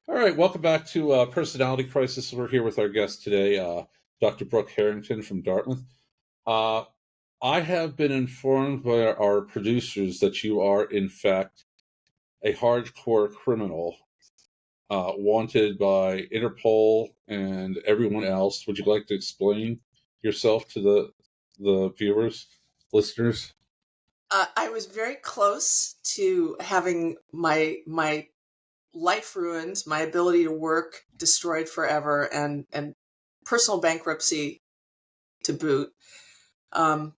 All right, welcome back to Personality Crisis. We're here with our guest today, Dr. Brooke Harrington from Dartmouth. Uh, I have been informed by our producers that you are, in fact, a hardcore criminal wanted by Interpol and everyone else. Would you like to explain yourself to the viewers, listeners? I was very close to having my life ruined, my ability to work destroyed forever, and personal bankruptcy to boot. Um,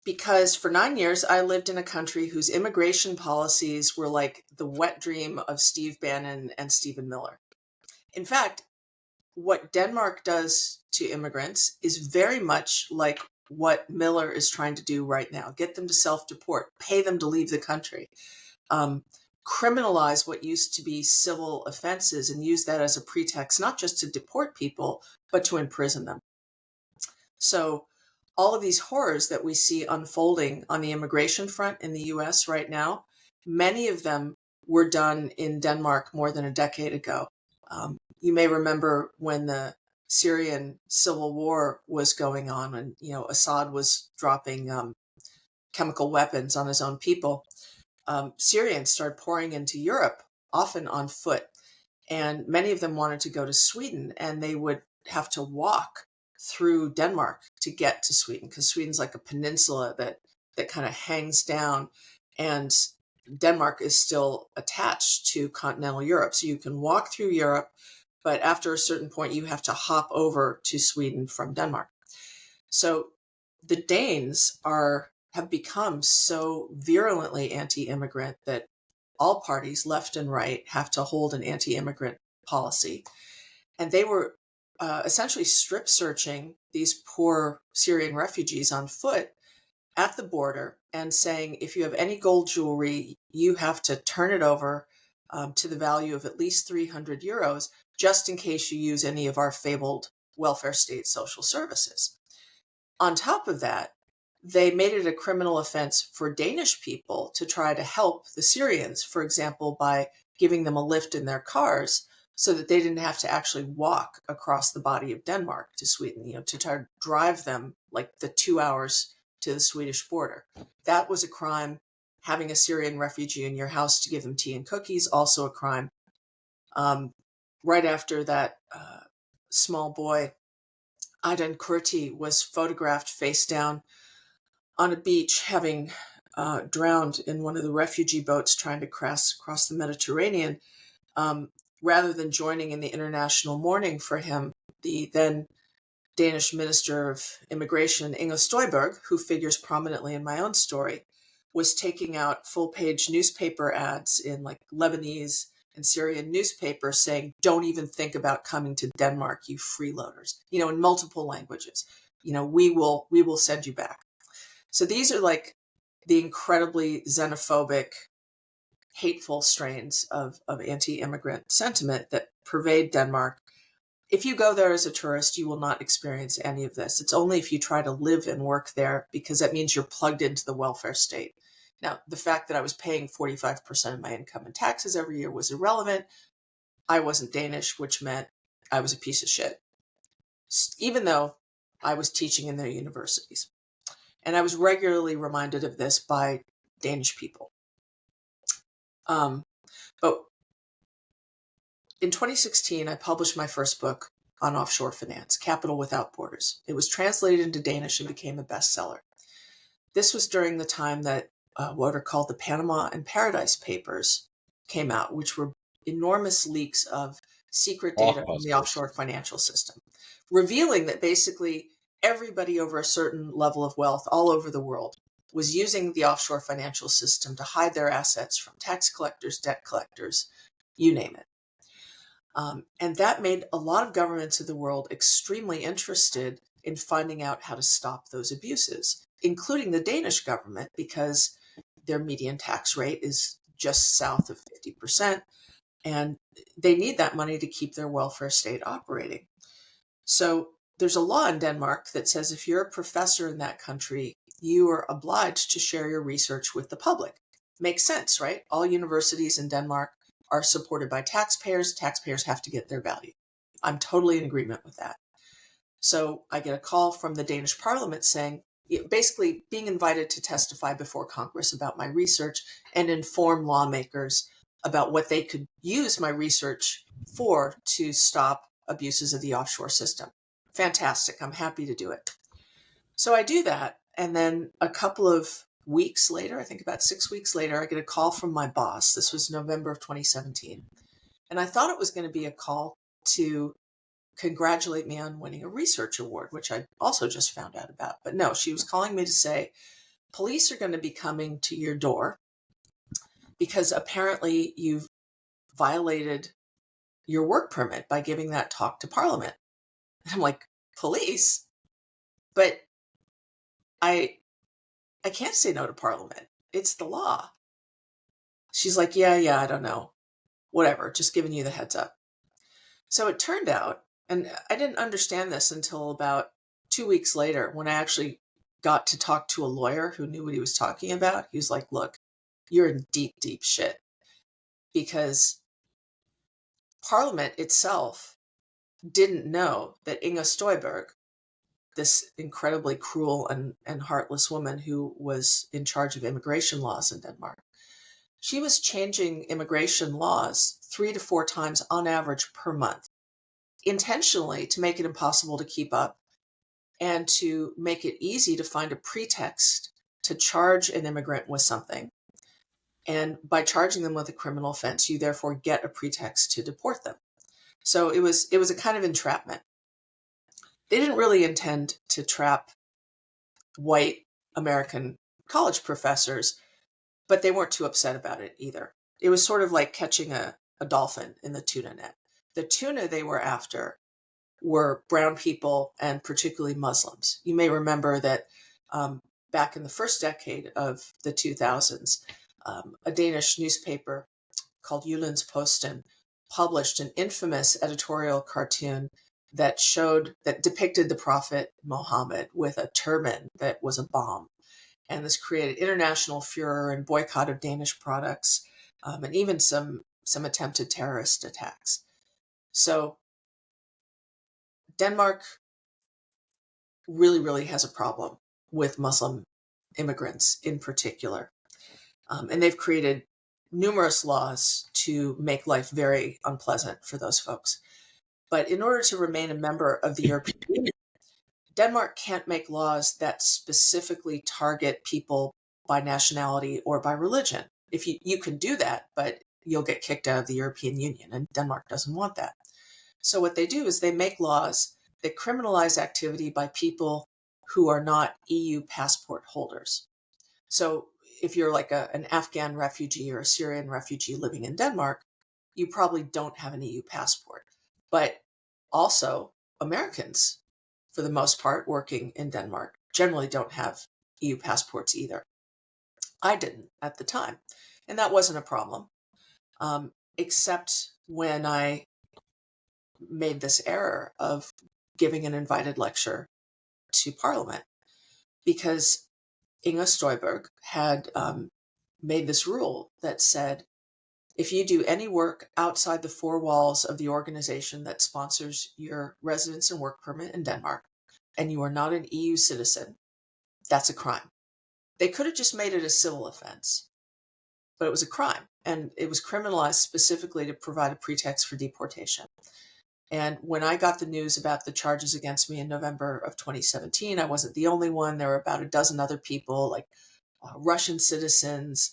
because for 9 years I lived in a country whose immigration policies were like the wet dream of Steve Bannon and Stephen Miller. In fact, what Denmark does to immigrants is very much like what Miller is trying to do right now: get them to self-deport, pay them to leave the country. um, Criminalize what used to be civil offenses and use that as a pretext, not just to deport people, but to imprison them. So all of these horrors that we see unfolding on the immigration front in the US right now, many of them were done in Denmark more than a decade ago. You may remember when the Syrian civil war was going on, and Assad was dropping chemical weapons on his own people. Syrians started pouring into Europe, often on foot. And many of them wanted to go to Sweden, and they would have to walk through Denmark to get to Sweden, because Sweden's like a peninsula that kind of hangs down, and Denmark is still attached to continental Europe. So you can walk through Europe, but after a certain point, you have to hop over to Sweden from Denmark. So the Danes have become so virulently anti-immigrant that all parties, left and right, have to hold an anti-immigrant policy. And they were essentially strip searching these poor Syrian refugees on foot at the border and saying, if you have any gold jewelry, you have to turn it over to the value of at least 300 euros, just in case you use any of our fabled welfare state social services. On top of that, they made it a criminal offense for Danish people to try to help the Syrians, for example, by giving them a lift in their cars so that they didn't have to actually walk across the body of Denmark to Sweden, to try to drive them like the 2 hours to the Swedish border. That was a crime. Having a Syrian refugee in your house to give them tea and cookies, also a crime. Right after that, small boy, Aydan Kurti, was photographed face down on a beach, having drowned in one of the refugee boats trying to cross the Mediterranean. Rather than joining in the international mourning for him, the then Danish Minister of Immigration, Inge Støjberg, who figures prominently in my own story, was taking out full-page newspaper ads in like Lebanese and Syrian newspapers saying, "Don't even think about coming to Denmark, you freeloaders," in multiple languages. We will send you back. So these are like the incredibly xenophobic, hateful strains of anti-immigrant sentiment that pervade Denmark. If you go there as a tourist, you will not experience any of this. It's only if you try to live and work there, because that means you're plugged into the welfare state. Now, the fact that I was paying 45% of my income in taxes every year was irrelevant. I wasn't Danish, which meant I was a piece of shit, even though I was teaching in their universities. And I was regularly reminded of this by Danish people. But in 2016, I published my first book on offshore finance, Capital Without Borders. It was translated into Danish and became a bestseller. This was during the time that what are called the Panama and Paradise Papers came out, which were enormous leaks of secret data from the offshore financial system, revealing that basically everybody over a certain level of wealth all over the world was using the offshore financial system to hide their assets from tax collectors, debt collectors, you name it. And that made a lot of governments of the world extremely interested in finding out how to stop those abuses, including the Danish government, because their median tax rate is just south of 50%, and they need that money to keep their welfare state operating. So there's a law in Denmark that says if you're a professor in that country, you are obliged to share your research with the public. Makes sense, right? All universities in Denmark are supported by taxpayers. Taxpayers have to get their value. I'm totally in agreement with that. So I get a call from the Danish parliament saying, basically being invited to testify before Congress about my research and inform lawmakers about what they could use my research for to stop abuses of the offshore system. Fantastic. I'm happy to do it. So I do that. And then a couple of weeks later, I think about 6 weeks later, I get a call from my boss. This was November of 2017. And I thought it was going to be a call to congratulate me on winning a research award, which I also just found out about. But no, she was calling me to say, police are going to be coming to your door because apparently you've violated your work permit by giving that talk to Parliament. And I'm like, police? But I can't say no to Parliament. It's the law. She's like, yeah, I don't know. Whatever, just giving you the heads up. So it turned out, and I didn't understand this until about 2 weeks later when I actually got to talk to a lawyer who knew what he was talking about. He was like, look, you're in deep, deep shit. Because Parliament itself didn't know that Inga Støjberg, this incredibly cruel and heartless woman who was in charge of immigration laws in Denmark, she was changing immigration laws 3 to 4 times on average per month, intentionally to make it impossible to keep up and to make it easy to find a pretext to charge an immigrant with something. And by charging them with a criminal offense, you therefore get a pretext to deport them. So it was a kind of entrapment. They didn't really intend to trap white American college professors, but they weren't too upset about it either. It was sort of like catching a dolphin in the tuna net. The tuna they were after were brown people and particularly Muslims. You may remember that back in the first decade of the 2000s, a Danish newspaper called Jyllands-Posten published an infamous editorial cartoon that depicted the Prophet Muhammad with a turban that was a bomb. And this created international furor and boycott of Danish products, and even some attempted terrorist attacks. So Denmark really, really has a problem with Muslim immigrants in particular. And they've created numerous laws to make life very unpleasant for those folks. But in order to remain a member of the European Union, Denmark can't make laws that specifically target people by nationality or by religion. If you can do that, but you'll get kicked out of the European Union, and Denmark doesn't want that. So what they do is they make laws that criminalize activity by people who are not EU passport holders. So if you're like an Afghan refugee or a Syrian refugee living in Denmark, you probably don't have an EU passport. But also Americans, for the most part, working in Denmark generally don't have EU passports either. I didn't at the time, and that wasn't a problem, except when I made this error of giving an invited lecture to Parliament, because Inga Støjberg had made this rule that said, if you do any work outside the 4 walls of the organization that sponsors your residence and work permit in Denmark, and you are not an EU citizen, that's a crime. They could have just made it a civil offense, but it was a crime, and it was criminalized specifically to provide a pretext for deportation. And when I got the news about the charges against me in November of 2017, I wasn't the only one. There were about a dozen other people, like Russian citizens,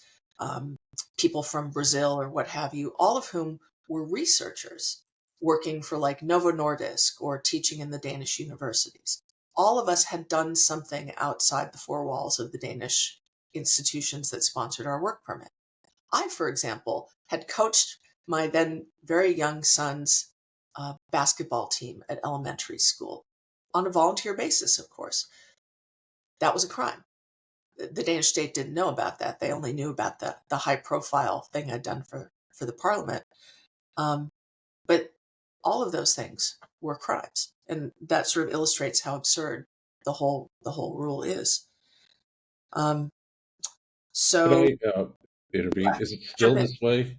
people from Brazil or what have you, all of whom were researchers working for like Novo Nordisk or teaching in the Danish universities. All of us had done something outside the 4 walls of the Danish institutions that sponsored our work permit. I, for example, had coached my then very young son's basketball team at elementary school on a volunteer basis, of course. That was a crime. The Danish state didn't know about that. They only knew about the high profile thing I'd done for the parliament. But all of those things were crimes. And that sort of illustrates how absurd the whole rule is. Could So I intervene? Is it sure still thing. this way?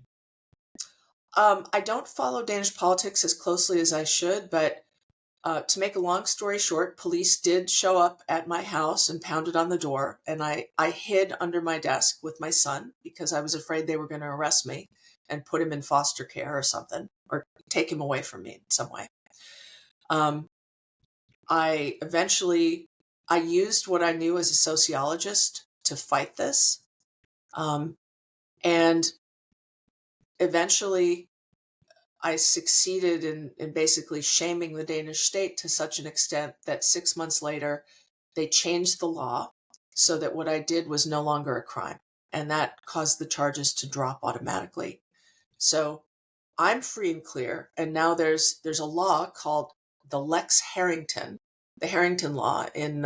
I don't follow Danish politics as closely as I should, but to make a long story short, police did show up at my house and pounded on the door, and I hid under my desk with my son because I was afraid they were going to arrest me and put him in foster care or something, or take him away from me in some way. Um, I eventually I used what I knew as a sociologist to fight this, um, and eventually I succeeded in basically shaming the Danish state to such an extent that 6 months later, they changed the law so that what I did was no longer a crime. And that caused the charges to drop automatically. So I'm free and clear. And now there's a law called the Lex Harrington, the Harrington law in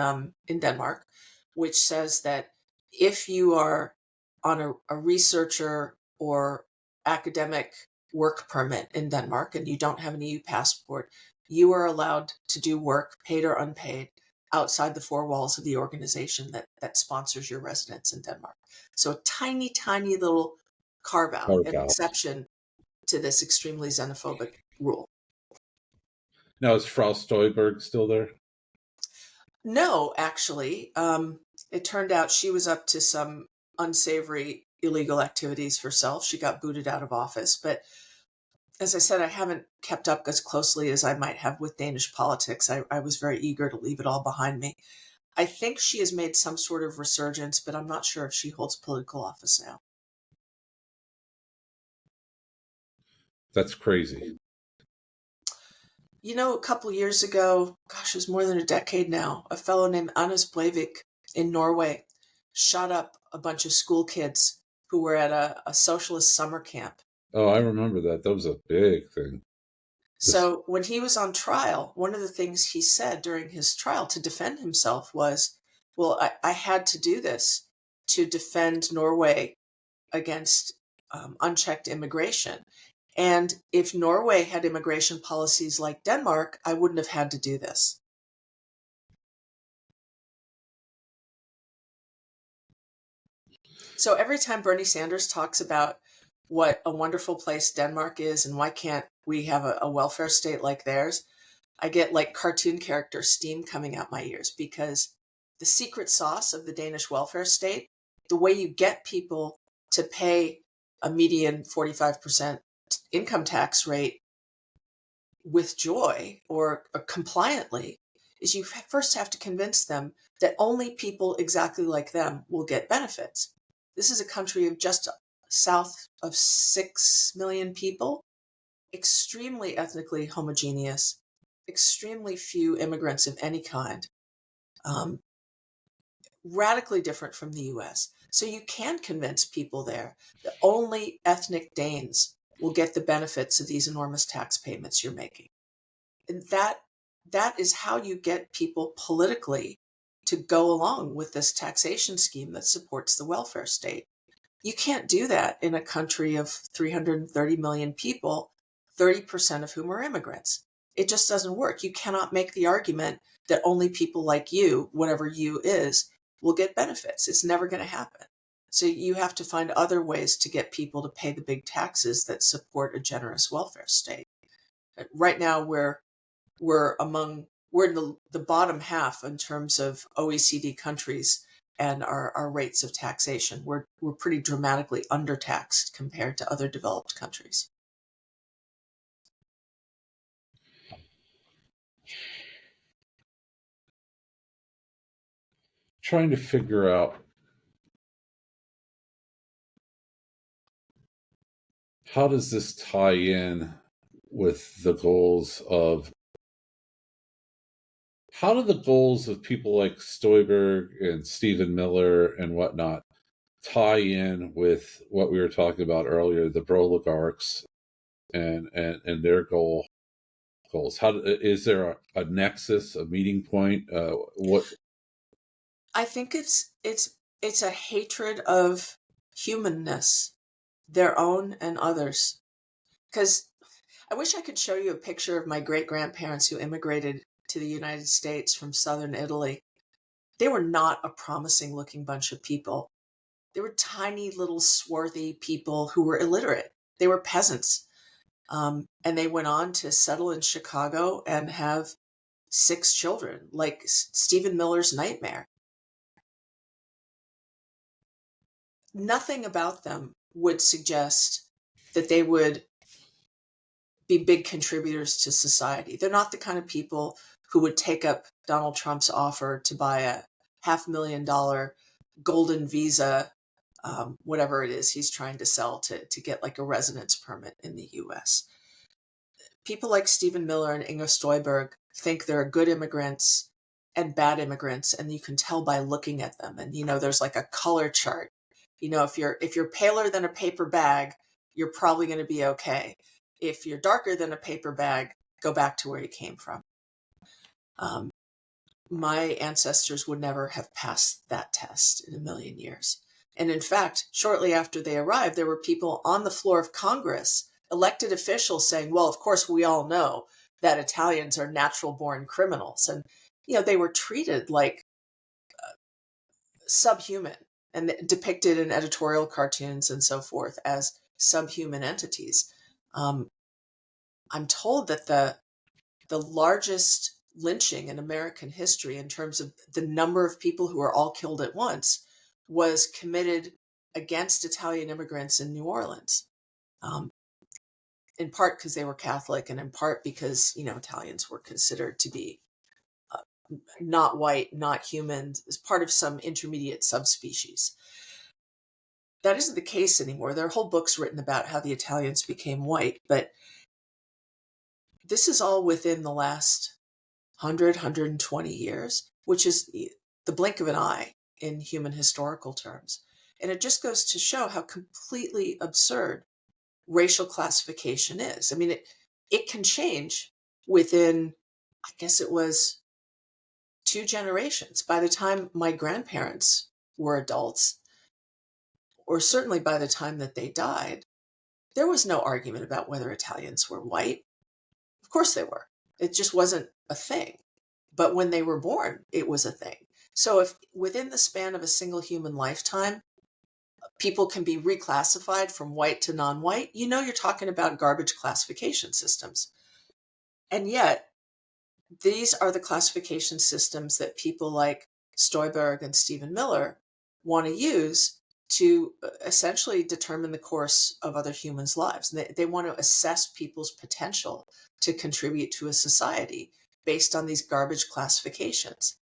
Denmark, which says that if you are on a researcher or academic work permit in Denmark and you don't have an EU passport, you are allowed to do work, paid or unpaid, outside the four walls of the organization that sponsors your residence in Denmark. So a tiny, tiny little carve out, Carve an out. exception to this extremely xenophobic rule. Now, is Frau Stoiberg still there? No, actually, it turned out she was up to some unsavory illegal activities herself. She got booted out of office. But as I said, I haven't kept up as closely as I might have with Danish politics. I was very eager to leave it all behind me. I think she has made some sort of resurgence, but I'm not sure if she holds political office now. That's crazy. You know, a couple years ago, gosh, it was more than a decade now, a fellow named Anders Breivik in Norway shot up a bunch of school kids who were at a socialist summer camp. Oh, I remember that. That was a big thing. This, So when he was on trial, one of the things he said during his trial to defend himself was, well, I had to do this to defend Norway against unchecked immigration. And if Norway had immigration policies like Denmark, I wouldn't have had to do this. So every time Bernie Sanders talks about what a wonderful place Denmark is and why can't we have a welfare state like theirs, I get like cartoon character steam coming out my ears because the secret sauce of the Danish welfare state, the way you get people to pay a median 45% income tax rate with joy or compliantly, is you first have to convince them that only people exactly like them will get benefits. This is a country of just south of 6 million people, extremely ethnically homogeneous, extremely few immigrants of any kind, um, radically different from the US. So you can convince people there that only ethnic Danes will get the benefits of these enormous tax payments you're making. And that is how you get people politically to go along with this taxation scheme that supports the welfare state. You can't do that in a country of 330 million people, 30% of whom are immigrants. It just doesn't work. You cannot make the argument that only people like you, whatever you is, will get benefits. It's never going to happen. So you have to find other ways to get people to pay the big taxes that support a generous welfare state. Right now, we're in the bottom half in terms of OECD countries and our rates of taxation. We're pretty dramatically undertaxed compared to other developed countries. trying to figure out how does this tie in with the goals of how do the goals of people like Stoiberg and Stephen Miller and whatnot tie in with what we were talking about earlier, the oligarchs and their goals? How is there a nexus, a meeting point? What I think it's a hatred of humanness, their own and others. Because I wish I could show you a picture of my great grandparents who immigrated to the United States from southern Italy. They were not a promising looking bunch of people. They were tiny little swarthy people who were illiterate. They were peasants. And they went on to settle in Chicago and have 6 children, like Stephen Miller's nightmare. Nothing about them would suggest that they would be big contributors to society. They're not the kind of people who would take up Donald Trump's offer to buy a $500,000 golden visa, whatever it is he's trying to sell to get like a residence permit in the US. People like Stephen Miller and Inga Stuyberg think there are good immigrants and bad immigrants, and you can tell by looking at them. And there's like a color chart. If you're paler than a paper bag, you're probably going to be okay. If you're darker than a paper bag, go back to where you came from. My ancestors would never have passed that test in a million years. And in fact, shortly after they arrived, there were people on the floor of Congress, elected officials, saying, well, of course, we all know that Italians are natural born criminals. And, they were treated like subhuman and depicted in editorial cartoons and so forth as subhuman entities. I'm told that the largest lynching in American history in terms of the number of people who were all killed at once was committed against Italian immigrants in New Orleans, in part because they were Catholic and in part because, Italians were considered to be not white, not human, as part of some intermediate subspecies. That isn't the case anymore. There are whole books written about how the Italians became white, but this is all within the last 120 years, which is the blink of an eye in human historical terms. And it just goes to show how completely absurd racial classification is. I mean, it can change within, I guess it was 2 generations. By the time my grandparents were adults, or certainly by the time that they died, there was no argument about whether Italians were white. Of course they were. It just wasn't a thing. But when they were born, it was a thing. So if within the span of a single human lifetime, people can be reclassified from white to non-white, you're talking about garbage classification systems. And yet, these are the classification systems that people like Stuyberg and Stephen Miller want to use to essentially determine the course of other humans' lives. They want to assess people's potential to contribute to a society based on these garbage classifications.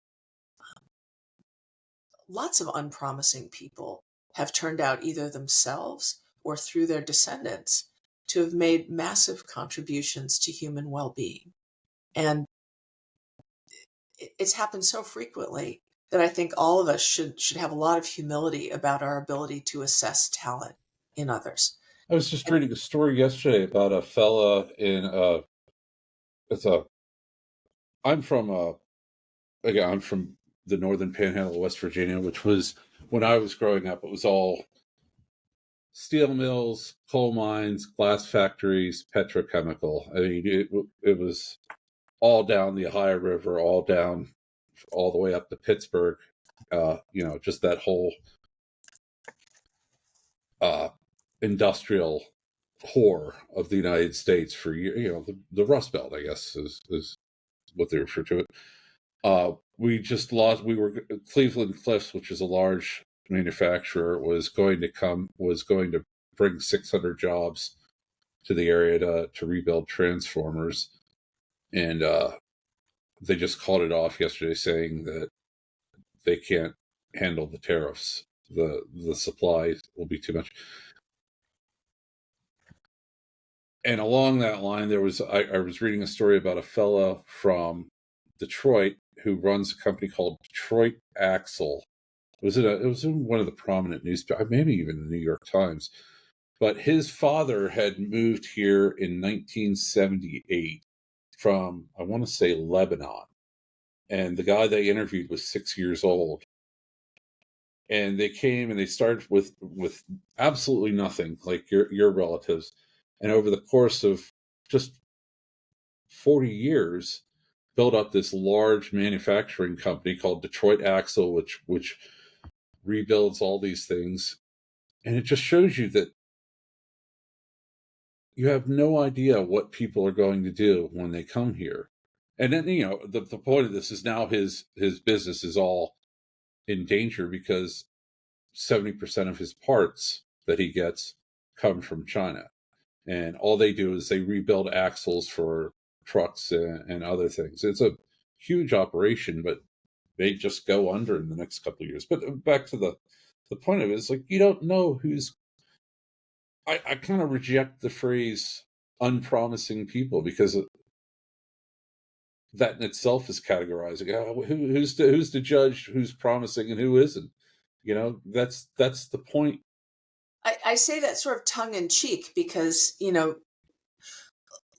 Lots of unpromising people have turned out either themselves or through their descendants to have made massive contributions to human well-being. And it's happened so frequently that I think all of us should have a lot of humility about our ability to assess talent in others. I was just reading a story yesterday about a fella in it's a I'm from again, I'm from the northern panhandle of West Virginia, which was, when I was growing up, it was all steel mills, coal mines, glass factories, petrochemical. I mean, it was all down the Ohio River, all the way up to Pittsburgh. Just that whole industrial core of the United States for the Rust Belt, I guess is what they refer to it. We were Cleveland Cliffs, which is a large manufacturer, was going to bring 600 jobs to the area to rebuild transformers, and they just called it off yesterday, saying that they can't handle the tariffs. The supply will be too much. And along that line, I was reading a story about a fella from Detroit who runs a company called Detroit Axle. It was in one of the prominent newspapers, maybe even the New York Times. But his father had moved here in 1978 from, I want to say, Lebanon. And the guy they interviewed was 6 years old. And they came and they started with absolutely nothing, like your relatives. And over the course of just 40 years, built up this large manufacturing company called Detroit Axle, which rebuilds all these things. And it just shows you that you have no idea what people are going to do when they come here. And then, the point of this is now his business is all in danger because 70% of his parts that he gets come from China. And all they do is they rebuild axles for trucks and other things. It's a huge operation, but they just go under in the next couple of years. But back to the point of it is, like, you don't know who's. I kind of reject the phrase unpromising people because that in itself is categorizing. Who's to judge who's promising and who isn't? That's the point. I say that sort of tongue in cheek because,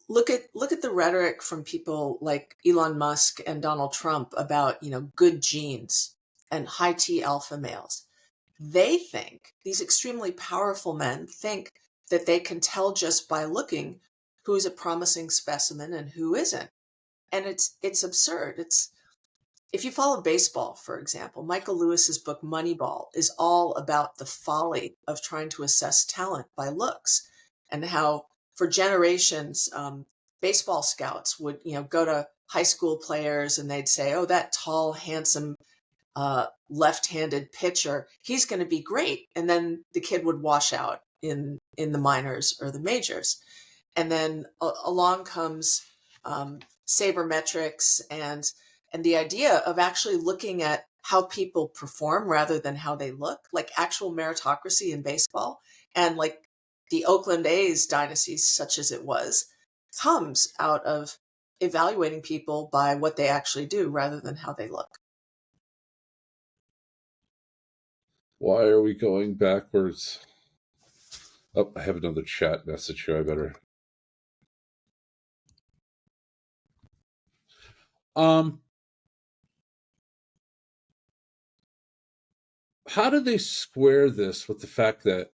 look at the rhetoric from people like Elon Musk and Donald Trump about, good genes and high T alpha males. They think, these extremely powerful men think that they can tell just by looking who's a promising specimen and who isn't. And it's absurd. If you follow baseball, for example, Michael Lewis's book Moneyball is all about the folly of trying to assess talent by looks, and how for generations baseball scouts would go to high school players and they'd say, "Oh, that tall, handsome left-handed pitcher, he's going to be great," and then the kid would wash out in the minors or the majors. And then along comes sabermetrics and the idea of actually looking at how people perform rather than how they look, like actual meritocracy in baseball. And like the Oakland A's dynasty, such as it was, comes out of evaluating people by what they actually do rather than how they look. Why are we going backwards? Oh, I have another chat message here. I better. How do they square this with the fact that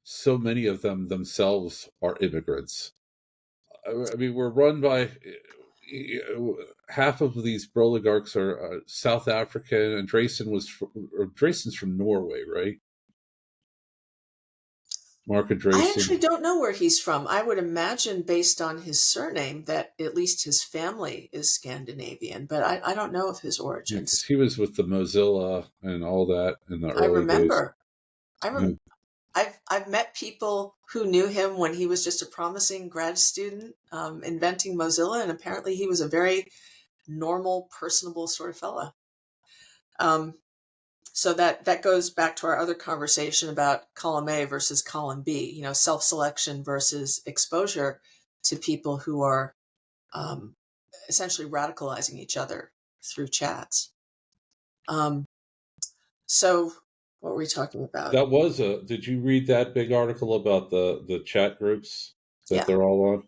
so many of them themselves are immigrants? I mean, we're run by half of these oligarchs are South African, and Dreesen's from Norway, right? Mark I actually Andreessen. don't know where he's from. I would imagine, based on his surname, that at least his family is Scandinavian, but I don't know of his Yeah, because origins. he was with the Mozilla and all that in the I early days. remember. I Yeah. rem- I've met people who knew him when he was just a promising grad student inventing Mozilla, and apparently he was a very normal, personable sort of fellow. Um, so that goes back to our other conversation about column A versus column B. Self-selection versus exposure to people who are um, essentially radicalizing each other through chats. Um, so, what were we talking about? That was a. Did you read that big article about the chat groups that Yeah, they're all on?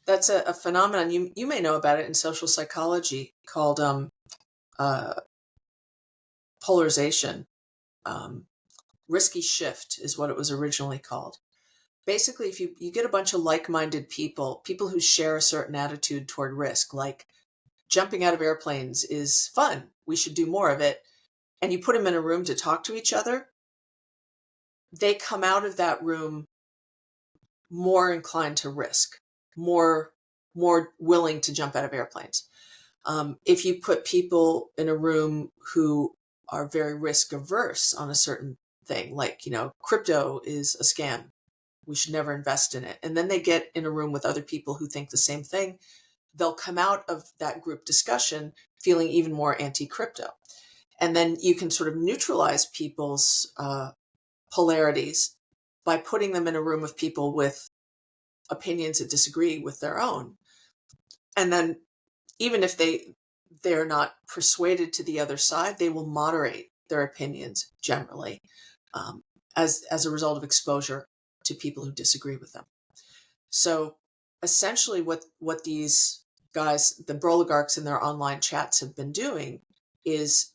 that's a phenomenon you may know about it in social psychology called uh, polarization. Um, risky shift is what it was originally called. Basically, if you get a bunch of like-minded people who share a certain attitude toward risk, like jumping out of airplanes is fun, we should do more of it, and you put them in a room to talk to each other, they come out of that room more inclined to risk, more more willing to jump out of airplanes. If you put people in a room who are very risk averse on a certain thing, like, crypto is a scam, we should never invest in it, and then they get in a room with other people who think the same thing, they'll come out of that group discussion feeling even more anti-crypto. And then you can sort of neutralize people's polarities by putting them in a room of people with opinions that disagree with their own. And then even if they're not persuaded to the other side, they will moderate their opinions generally, as a result of exposure to people who disagree with them. So essentially what these guys, the oligarchs in their online chats, have been doing is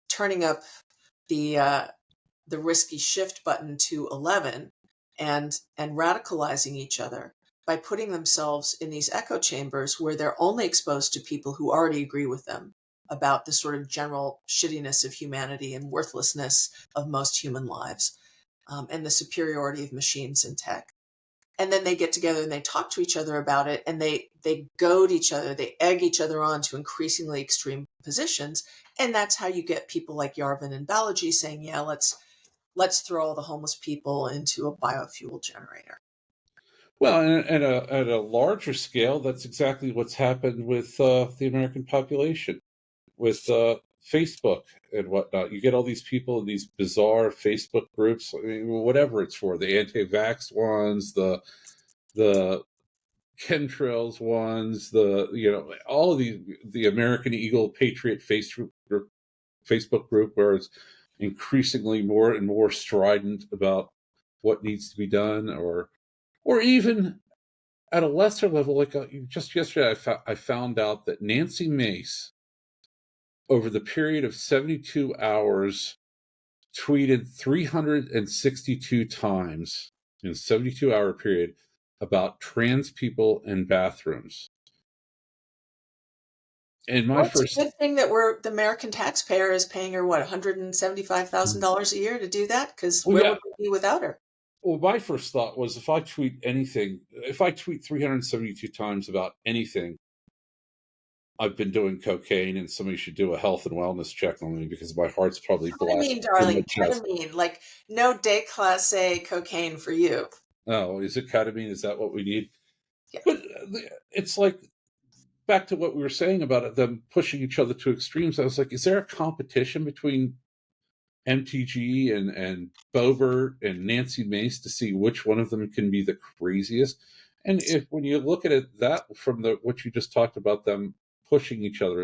turning up the risky shift button to 11 and radicalizing each other by putting themselves in these echo chambers where they're only exposed to people who already agree with them about the sort of general shittiness of humanity and worthlessness of most human lives, and the superiority of machines and tech. and then they get together and they talk to each other about it, and they goad each other, they egg each other on to increasingly extreme positions. And that's how you get people like Yarvin and Balaji saying, yeah, let's throw all the homeless people into a biofuel generator. Well, and at a larger scale, that's exactly what's happened with the American population, with Facebook and whatnot. You get all these people in these bizarre Facebook groups, I mean, whatever it's for, the anti-vax ones, the chemtrails ones, all of the American Eagle Patriot Facebook group, where it's increasingly more and more strident about what needs to be done, or even at a lesser level, like just yesterday, I found out that Nancy Mace, over the period of 72 hours, tweeted 362 times in a 72-hour period about trans people and bathrooms. And my It's a good thing that the American taxpayer is paying her, what, $175,000 a year to do that? Because where would we be without her? Well, my first thought was, if I tweet 372 times about anything, I've been doing cocaine, and somebody should do a health and wellness check on me, because my heart's probably blasted. Ketamine, darling, ketamine. Like, no day class A cocaine for you. Oh, is it ketamine? Is that what we need? Yeah. But it's like, back to what we were saying about it, them pushing each other to extremes. I was like, is there a competition between MTG and Boebert and Nancy Mace to see which one of them can be the craziest? And when you look at it that from what you just talked about, them pushing each other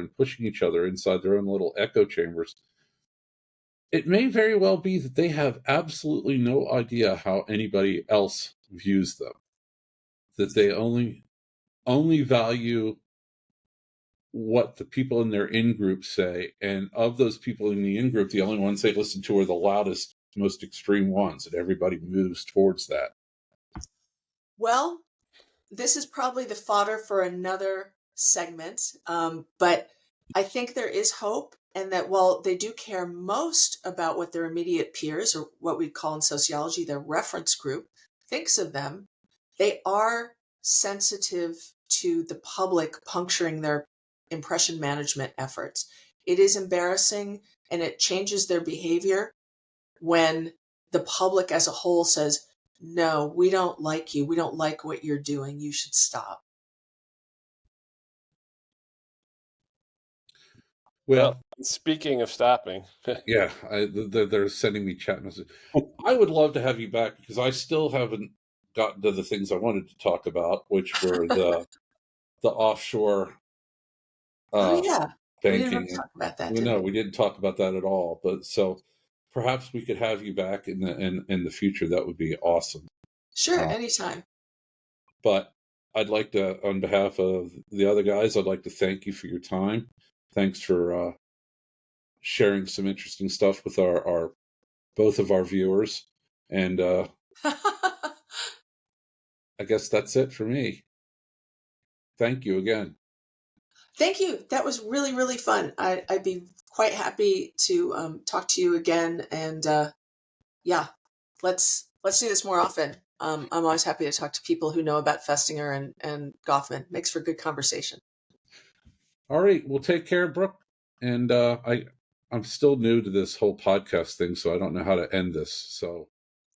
inside their own little echo chambers, it may very well be that they have absolutely no idea how anybody else views them, that they only value what the people in their in-group say, and of those people in the in-group, the only ones they listen to are the loudest, most extreme ones, and everybody moves towards that. Well, this is probably the fodder for another segment, but I think there is hope, and that while they do care most about what their immediate peers, or what we call in sociology their reference group, thinks of them, they are sensitive to the public puncturing their impression management efforts. It is embarrassing, and it changes their behavior when the public as a whole says, no, we don't like you. We don't like what you're doing. You should stop. Well, speaking of stopping. Yeah, they're sending me chat messages. I would love to have you back, because I still haven't gotten to the things I wanted to talk about, which were the offshore Oh yeah, we didn't banking. really talk about that. No, we didn't talk about that at all. But so perhaps we could have you back in the future. That would be awesome. Sure, anytime. But I'd like to, on behalf of the other guys, I'd like to thank you for your time. Thanks for sharing some interesting stuff with our both of our viewers. And I guess that's it for me. Thank you again. Thank you. That was really, really fun. I'd be quite happy to talk to you again. And yeah, let's do this more often. I'm always happy to talk to people who know about Festinger and Goffman. Makes for good conversation. All right. Well, take care, Brooke. And I'm still new to this whole podcast thing, so I don't know how to end this. So